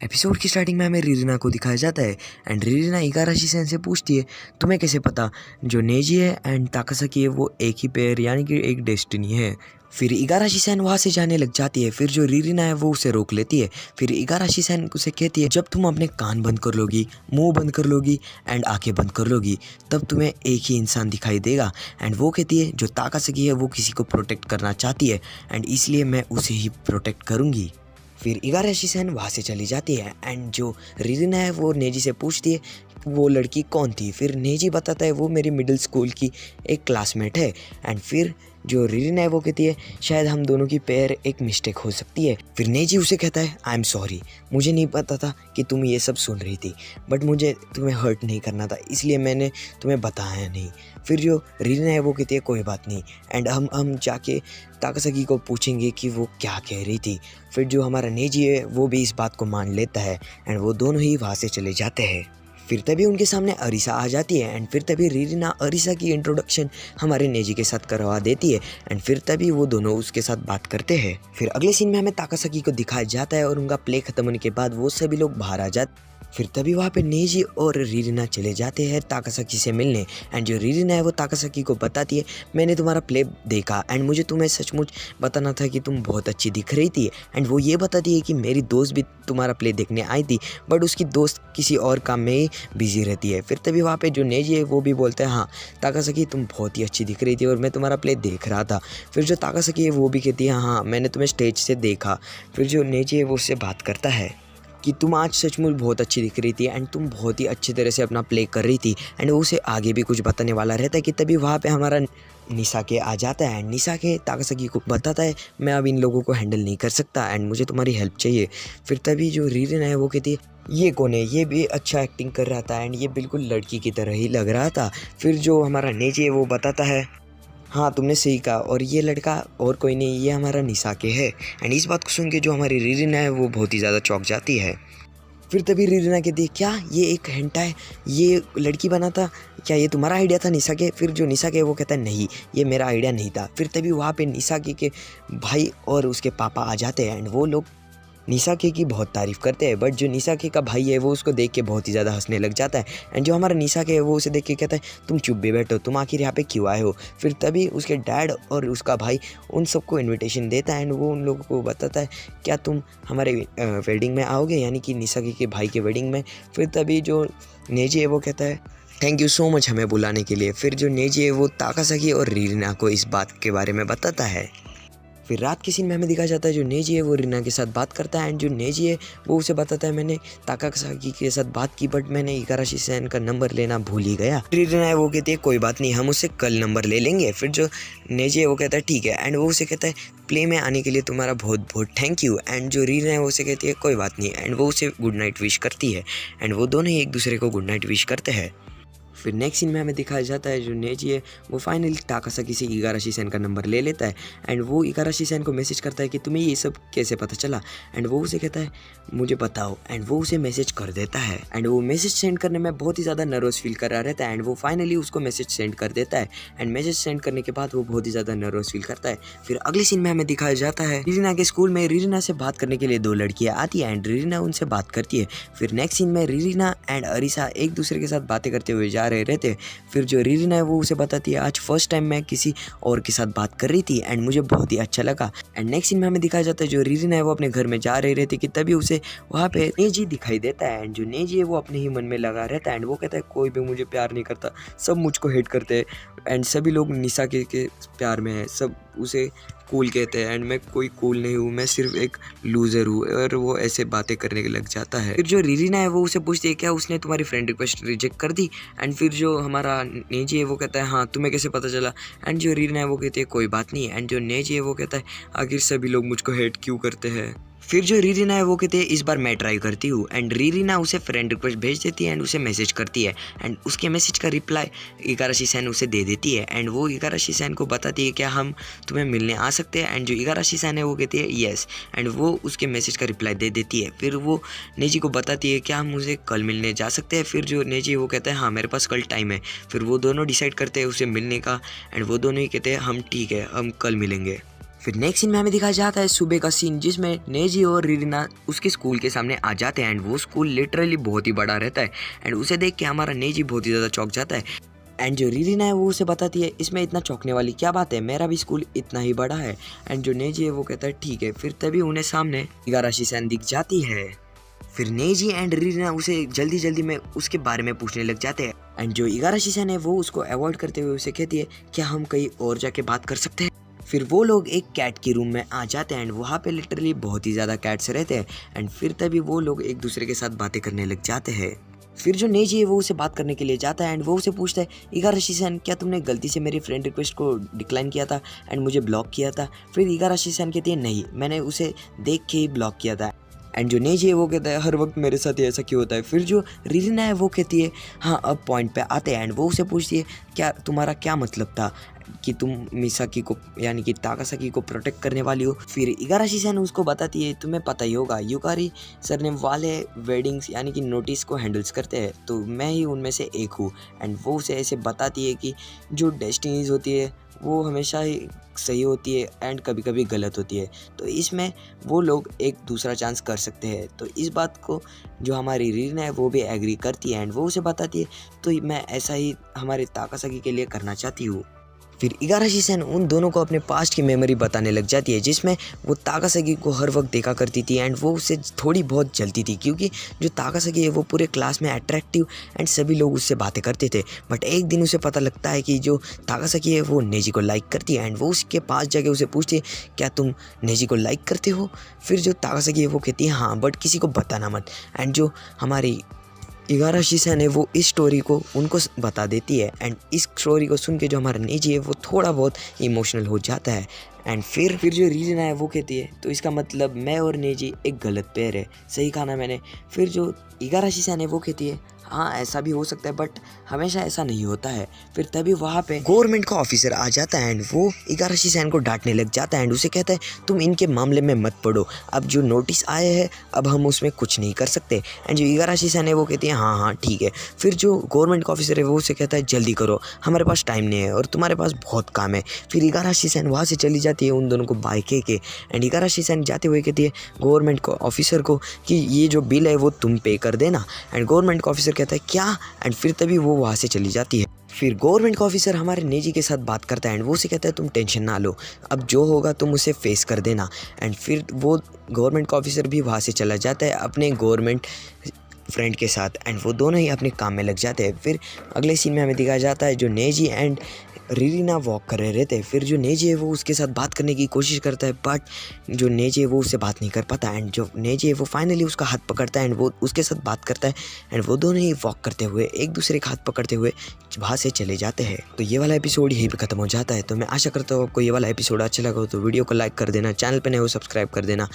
Episode की starting में हमें रीरिना को दिखाया जाता है एंड रीरिना इगाराशी सेन से पूछती है तुम्हें कैसे पता जो नेजी है एंड ताकासाकी है वो एक ही पेयर यानी कि एक डेस्टिनी है। फिर इगाराशी सेन वहाँ से जाने लग जाती है। फिर जो रीरिना है वो उसे रोक लेती है। फिर इगाराशी सेन उसे कहती है जब तुम अपने कान बंद कर लोगी, मुंह बंद कर लोगी एंड आंखें बंद कर लोगी तब तुम्हें एक ही इंसान दिखाई देगा। एंड वो कहती है जो ताकासाकी है वो किसी को प्रोटेक्ट करना चाहती है एंड इसलिए मैं उसे ही प्रोटेक्ट करूँगी। फिर इगाराशी सेन वहाँ से चली जाती है एंड जो रीरिना है वो नेजी से पूछती है वो लड़की कौन थी। फिर नेजी बताता है वो मेरी मिडिल स्कूल की एक क्लासमेट है। एंड फिर जो रीरिना है वो कहती है शायद हम दोनों की पेयर एक मिस्टेक हो सकती है। फिर नेजी उसे कहता है आई एम सॉरी, मुझे नहीं पता था कि तुम ये सब सुन रही थी बट मुझे तुम्हें हर्ट नहीं करना था इसलिए मैंने तुम्हें बताया नहीं। फिर जो रीरिना है वो कहती है कोई बात नहीं एंड हम जाके ताकासाकी को पूछेंगे कि वो क्या कह रही थी। फिर जो हमारा नेजी है वो भी इस बात को मान लेता है एंड वो दोनों ही वहाँ से चले जाते हैं। फिर तभी उनके सामने अरीसा आ जाती है एंड फिर तभी रीरिना अरीसा की इंट्रोडक्शन हमारे नेजी के साथ करवा देती है एंड फिर तभी वो दोनों उसके साथ बात करते हैं। फिर अगले सीन में हमें ताकासाकी को दिखाया जाता है और उनका प्ले खत्म होने के बाद वो सभी लोग बाहर आ जाते। फिर तभी वहाँ पे नेजी और रीरिना चले जाते हैं ताकासाकी से मिलने एंड जो रीरिना है वो ताकासाकी को बताती है मैंने तुम्हारा प्ले देखा एंड मुझे तुम्हें सचमुच बताना था कि तुम बहुत अच्छी दिख रही थी। एंड वो ये बताती है कि मेरी दोस्त भी तुम्हारा प्ले देखने आई थी बट उसकी दोस्त किसी और काम में ही बिजी रहती है। फिर तभी वहाँ पे जो नेजी है वो भी बोलते हैं हाँ ताकासाकी तुम बहुत ही अच्छी दिख रही थी और मैं तुम्हारा प्ले देख रहा था। फिर जो ताकासाकी है वो भी कहती है हाँ मैंने तुम्हें स्टेज से देखा। फिर जो नेजी है वो उससे बात करता है कि तुम आज सचमुच बहुत अच्छी दिख रही थी एंड तुम बहुत ही अच्छी तरह से अपना प्ले कर रही थी एंड वो उसे आगे भी कुछ बताने वाला रहता है कि तभी वहाँ पे हमारा निसाके आ जाता है एंड निसाके ताकासाकी को बताता है मैं अब इन लोगों को हैंडल नहीं कर सकता एंड मुझे तुम्हारी हेल्प चाहिए। फिर तभी जो रीरिना है वो कहती है ये कौन है, ये भी अच्छा एक्टिंग कर रहा था एंड ये बिल्कुल लड़की की तरह ही लग रहा था। फिर जो हमारा नेजी है वो बताता है हाँ तुमने सही कहा और ये लड़का और कोई नहीं ये हमारा निसाके है। एंड इस बात को सुन के जो हमारी रीरिना है वो बहुत ही ज़्यादा चौंक जाती है। फिर तभी रीरिना कहती है क्या ये एक हेंटा है, ये लड़की बना था क्या, ये तुम्हारा आइडिया था निसाके। फिर जो निसाके है वो कहता है नहीं ये मेरा आइडिया नहीं था। फिर तभी वहाँ पे निसाके के भाई और उसके पापा आ जाते हैं एंड वो लोग निसाके की बहुत तारीफ़ करते हैं बट जो निसाके का भाई है वो उसको देख के बहुत ही ज़्यादा हंसने लग जाता है एंड जो हमारा निसाके है वो उसे देख के कहता है तुम चुप भी बैठो, तुम आखिर यहाँ पे क्यों आए हो। फिर तभी उसके डैड और उसका भाई उन सबको इनविटेशन देता है एंड वो उन लोगों को बताता है क्या तुम हमारे वेडिंग में आओगे यानी कि निसाके के भाई के वेडिंग में। फिर तभी जो नेजी है वो कहता है थैंक यू सो मच हमें बुलाने के लिए। फिर जो नेजी है वो ताकासाकी और रीरिना को इस बात के बारे में बताता है। फिर रात के सीन में हमें दिखाया जाता है जो नेजी है वो रीना के साथ बात करता है एंड जो नेजी है वो उसे बताता है मैंने ताकासाकी के साथ बात की बट मैंने इगाराशी सेन का नंबर लेना भूल ही गया। रीना है वो कहती है कोई बात नहीं हम उससे कल नंबर ले लेंगे। फिर जो नेजी है वो कहता है ठीक है एंड वो उसे कहता है प्ले में आने के लिए तुम्हारा बहुत बहुत थैंक यू। एंड जो रीना है वो उसे कहती है कोई बात नहीं एंड वो उसे गुड नाइट विश करती है एंड वो दोनों ही एक दूसरे को गुड नाइट विश करते हैं। फिर नेक्स्ट सीन में हमें दिखाया जाता है जो नेजी है वो फाइनली ताकासाकी से इगाराशी सेन का नंबर ले लेता है एंड वो इगाराशी सेन को मैसेज करता है कि तुम्हें ये सब कैसे पता चला। एंड वो उसे कहता है मुझे बताओ एंड वो उसे मैसेज कर देता है एंड वो मैसेज सेंड करने में बहुत ही ज़्यादा नर्वस फील कर रहा रहता है एंड वो फाइनली उसको मैसेज सेंड कर देता है एंड मैसेज सेंड करने के बाद वो बहुत ही ज़्यादा नर्वस फील करता है। फिर अगले सीन में हमें दिखाया जाता है रीरिना के स्कूल में रीरिना से बात करने के लिए दो लड़कियाँ आती है एंड रीरिना उनसे बात करती है। फिर नेक्स्ट सीन में रीरिना एंड अरीसा एक दूसरे के साथ बातें करते हुए जा रहे रहते। फिर जो रीरिना है वो उसे बताती है आज फर्स्ट टाइम मैं किसी और के साथ बात कर रही थी एंड मुझे बहुत ही अच्छा लगा। एंड नेक्स्ट सीन में हमें दिखाया जाता है जो रीरिना है वो अपने घर में जा रही रहती कि तभी उसे वहाँ पे नेजी दिखाई देता है एंड जो नेजी है वो अपने ही मन में लगा रहता है एंड वो कहता है कोई भी मुझे प्यार नहीं करता, सब मुझको हेट करते हैं एंड सभी लोग निसाके के प्यार में है, सब उसे कूल कहते हैं एंड मैं कोई कूल नहीं हूँ, मैं सिर्फ एक लूज़र हूँ। और वो ऐसे बातें करने के लग जाता है। फिर जो रीरिना है वो उसे पूछती है क्या उसने तुम्हारी फ्रेंड रिक्वेस्ट रिजेक्ट कर दी। एंड फिर जो हमारा नेजी है वो कहता है हाँ तुम्हें कैसे पता चला। एंड जो रीरिना है वो कहती है कोई बात नहीं। एंड जो नेजी है वो कहता है आखिर सभी लोग मुझको हेट क्यों करते हैं। फिर जो रीरिना है वो कहती है इस बार मैं ट्राई करती हूँ एंड रीरिना उसे फ्रेंड रिक्वेस्ट भेज देती है एंड उसे मैसेज करती है एंड उसके मैसेज का रिप्लाई इगाराशी सेन उसे दे देती है एंड वो इगाराशी सेन को बताती है क्या हम तुम्हें मिलने आ सकते हैं। एंड जो इगाराशी सेन है वो कहती है येस एंड वो उसके मैसेज का रिप्लाई दे देती है। फिर वो नेजी को बताती है क्या हम मुझे कल मिलने जा सकते हैं। फिर जो नेजी वो कहता है हाँ मेरे पास कल टाइम है। फिर वो दोनों डिसाइड करते हैं उसे मिलने का एंड वो दोनों ही कहते हैं हम ठीक है हम कल मिलेंगे। फिर नेक्स्ट सीन में हमें दिखाया जाता है सुबह का सीन, जिसमें नेजी और रीना उसके स्कूल के सामने आ जाते हैं एंड वो स्कूल लिटरली बहुत ही बड़ा रहता है एंड उसे देख के हमारा नेजी बहुत ही ज़्यादा चौंक जाता है एंड जो रीना है वो उसे बताती है इसमें इतना चौंकने वाली क्या बात है, मेरा भी स्कूल इतना ही बड़ा है। एंड जो नेजी है वो कहता है ठीक है। फिर तभी उन्हें सामने इगाराशी-सैन दिख जाती है। फिर नेजी एंड रीना उसे जल्दी में उसके बारे में पूछने लग जाते हैं एंड जो इगाराशी-सैन है वो उसको अवॉइड करते हुए उसे कहती है क्या हम कहीं और जाके बात कर सकते हैं। फिर वो लोग एक कैट की रूम में आ जाते हैं एंड वहाँ पे लिटरली बहुत ही ज़्यादा कैट्स रहते हैं एंड फिर तभी वो लोग एक दूसरे के साथ बातें करने लग जाते हैं। फिर जो नेजी है वो उसे बात करने के लिए जाता है एंड वो उसे पूछता है इगाराशी-सैन क्या तुमने गलती से मेरी फ्रेंड रिक्वेस्ट को डिक्लाइन किया था एंड मुझे ब्लॉक किया था। फिर इगाराशी-सैन कहती है नहीं, मैंने उसे देख के ही ब्लॉक किया था। एंड जो नेजी है वो कहता है हर वक्त मेरे साथ ही ऐसा क्यों होता है। फिर जो रीना है वो कहती है हाँ अब पॉइंट पे आते हैं एंड वो उसे पूछती है क्या तुम्हारा क्या मतलब था कि तुम मिसाकी को यानी कि ताकासाकी को प्रोटेक्ट करने वाली हो। फिर इगाराशी-सैन उसको बताती है तुम्हें पता ही होगा युकारी सरनेम वाले वेडिंग्स यानी कि नोटिस को हैंडल्स करते हैं तो मैं ही उनमें से एक हूँ। एंड वो उसे ऐसे बताती है कि जो डेस्टिनीज होती है वो हमेशा ही सही होती है एंड कभी कभी गलत होती है, तो इसमें वो लोग एक दूसरा चांस कर सकते हैं। तो इस बात को जो हमारी रीना है वो भी एग्री करती है एंड वो उसे बताती है तो मैं ऐसा ही हमारे ताकासाकी के लिए करना चाहती हूँ। फिर इगाराशी-सैन उन दोनों को अपने पास्ट की मेमोरी बताने लग जाती है जिसमें वो ताकासाकी को हर वक्त देखा करती थी एंड वो उससे थोड़ी बहुत जलती थी क्योंकि जो ताकासाकी है वो पूरे क्लास में अट्रैक्टिव एंड सभी लोग उससे बातें करते थे। बट एक दिन उसे पता लगता है कि जो ताकासाकी है वो नेजी को लाइक करती है एंड वो उसके पास जाके उसे पूछती है क्या तुम नेजी को लाइक करते हो। फिर जो ताकासाकी है वो कहती है हाँ बट किसी को बताना मत। एंड जो हमारी इगाराशी-सैन है वो इस स्टोरी को उनको बता देती है एंड इस स्टोरी को सुन के जो हमारा नेजी है वो थोड़ा बहुत इमोशनल हो जाता है। एंड फिर जो रीना है वो कहती है तो इसका मतलब मैं और नेजी एक गलत पेयर है, सही कहा ना मैंने। फिर जो इगाराशी-सैन है वो कहती है हाँ ऐसा भी हो सकता है बट हमेशा ऐसा नहीं होता है। फिर तभी वहाँ पे गवर्नमेंट का ऑफिसर आ जाता है एंड वो इगाराशी-सैन को डांटने लग जाता है एंड उसे कहता है तुम इनके मामले में मत पड़ो, अब जो नोटिस आए हैं अब हम उसमें कुछ नहीं कर सकते। एंड जो इगाराशी-सैन है वो कहती है हाँ ठीक है। फिर जो गवर्नमेंट का ऑफिसर है वो उसे कहता है जल्दी करो, हमारे पास टाइम नहीं है और तुम्हारे पास बहुत काम है। फिर इगाराशी-सैन वहाँ से चली जाती है उन दोनों को बाय के एंड इगाराशी-सैन जाते हुए कहती है गवर्नमेंट को ऑफिसर को कि ये जो बिल है वो तुम पे कर देना। एंड गवर्नमेंट का ऑफिसर कहता है क्या, एंड फिर तभी वो वहाँ से चली जाती है। फिर गवर्नमेंट का ऑफिसर हमारे नेजी के साथ बात करता है एंड वो उसे कहता है तुम टेंशन ना लो, अब जो होगा तुम उसे फेस कर देना। एंड फिर वो गवर्नमेंट का ऑफिसर भी वहाँ से चला जाता है अपने गवर्नमेंट फ्रेंड के साथ एंड वो दोनों ही अपने काम में लग जाते हैं। फिर अगले सीन में हमें दिखाया जाता है जो नेजी एंड रीना वॉक कर रहे रहते हैं। फिर जो नेजी है वो उसके साथ बात करने की कोशिश करता है बट जो नेजी है वो उससे बात नहीं कर पाता एंड जो नेजी है वो फाइनली उसका हाथ पकड़ता है एंड वो उसके साथ बात करता है एंड वो दोनों ही वॉक करते हुए एक दूसरे का हाथ पकड़ते हुए वहाँ से चले जाते हैं। तो ये वाला एपिसोड यहीं पे खत्म हो जाता है। तो मैं आशा करता हूँ आपको ये वाला एपिसोड अच्छा लगा हो तो वीडियो को लाइक कर देना, चैनल पे नए हो सब्सक्राइब कर देना।